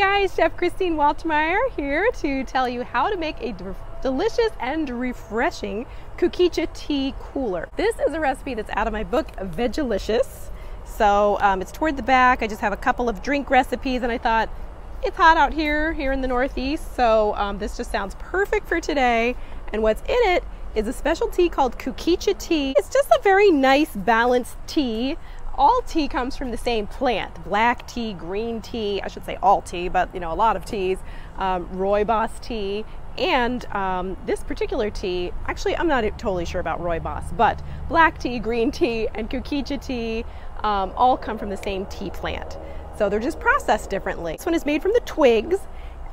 guys, Chef Christine Waltmeyer here to tell you how to make a delicious and refreshing Kukicha tea cooler. This is a recipe that's out of my book, Vegelicious. So it's toward the back. I just have a couple of drink recipes and I thought it's hot out here in the Northeast. So this just sounds perfect for today. And what's in it is a special tea called Kukicha tea. It's just a very nice balanced tea. All tea comes from the same plant. Black tea, green tea, I should say all tea, but you know, a lot of teas, rooibos tea, and this particular tea, actually I'm not totally sure about rooibos, but black tea, green tea, and Kukicha tea all come from the same tea plant. So they're just processed differently. This one is made from the twigs,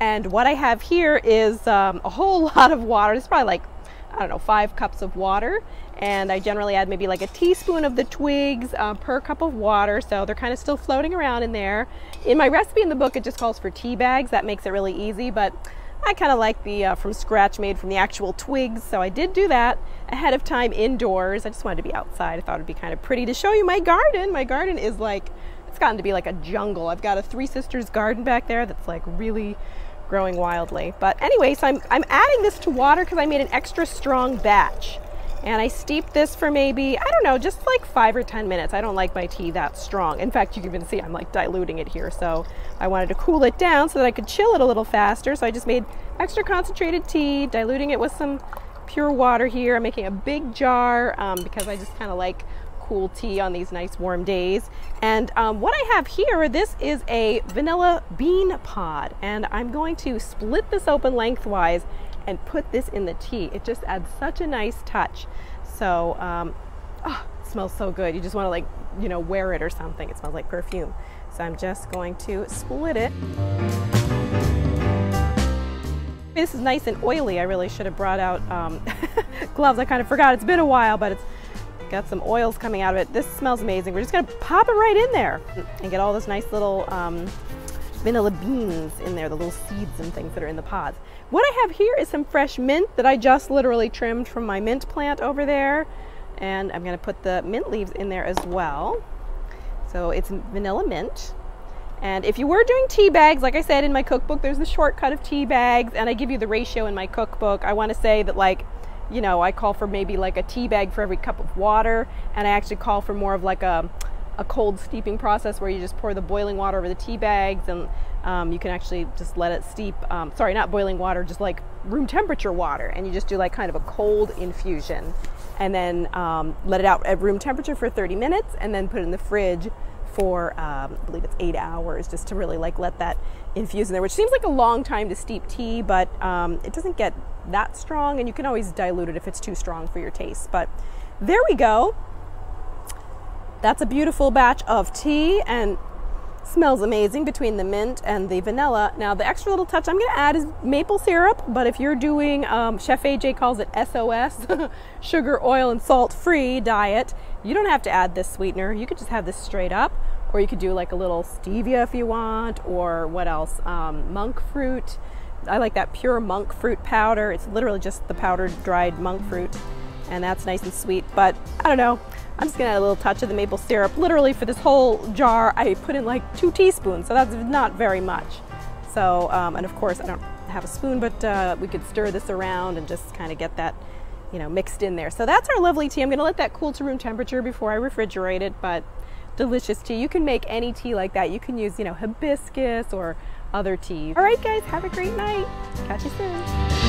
and what I have here is a whole lot of water. It's probably like, I don't know, 5 cups of water, and I generally add maybe like a teaspoon of the twigs per cup of water, so they're kind of still floating around in there. In my recipe in the book, it just calls for tea bags. That makes it really easy, but I kind of like the from scratch made from the actual twigs, so I did do that ahead of time indoors. I just wanted to be outside. I thought it'd be kind of pretty to show you my garden. My garden is like, it's gotten to be like a jungle. I've got a Three Sisters garden back there that's like really growing wildly. But anyway, so I'm adding this to water because I made an extra strong batch. And I steeped this for maybe, I don't know, just like 5 or 10 minutes. I don't like my tea that strong. In fact, you can even see I'm like diluting it here. So I wanted to cool it down so that I could chill it a little faster. So I just made extra concentrated tea, diluting it with some pure water here. I'm making a big jar because I just kind of like cool tea on these nice warm days. And what I have here, this is a vanilla bean pod, and I'm going to split this open lengthwise and put this in the tea. It just adds such a nice touch. So oh, it smells so good. You just want to, like, you know, wear it or something. It smells like perfume. So I'm just going to split it. This is nice and oily. I really should have brought out gloves. I kind of forgot. It's been a while, but it's got some oils coming out of it. This smells amazing. We're just gonna pop it right in there and get all this nice little vanilla beans in there, the little seeds and things that are in the pods. What I have here is some fresh mint that I just literally trimmed from my mint plant over there, and I'm gonna put the mint leaves in there as well. So it's vanilla mint. And if you were doing tea bags, like I said in my cookbook, there's the shortcut of tea bags, and I give you the ratio in my cookbook. I want to say that, like, you know, I call for maybe like a tea bag for every cup of water, and I actually call for more of like a cold steeping process where you just pour the boiling water over the tea bags, and you can actually just let it steep, sorry, not boiling water, just like room temperature water, and you just do like kind of a cold infusion, and then let it out at room temperature for 30 minutes, and then put it in the fridge for I believe it's 8 hours, just to really like let that infuse in there, which seems like a long time to steep tea, but it doesn't get that strong, and you can always dilute it if it's too strong for your taste. But there we go. That's a beautiful batch of tea, and smells amazing between the mint and the vanilla. Now the extra little touch I'm going to add is maple syrup, but if you're doing Chef AJ calls it SOS, sugar, oil, and salt-free diet, you don't have to add this sweetener. You could just have this straight up, or you could do like a little stevia if you want, or what else, monk fruit. I like that pure monk fruit powder. It's literally just the powdered dried monk fruit, and that's nice and sweet. But I don't know, I'm just gonna add a little touch of the maple syrup. Literally for this whole jar, I put in like 2 teaspoons, so that's not very much. So, and of course I don't have a spoon, but we could stir this around and just kind of get that, you know, mixed in there. So that's our lovely tea. I'm gonna let that cool to room temperature before I refrigerate it, but delicious tea. You can make any tea like that. You can use, you know, hibiscus or other teas. All right, guys, have a great night. Catch you soon.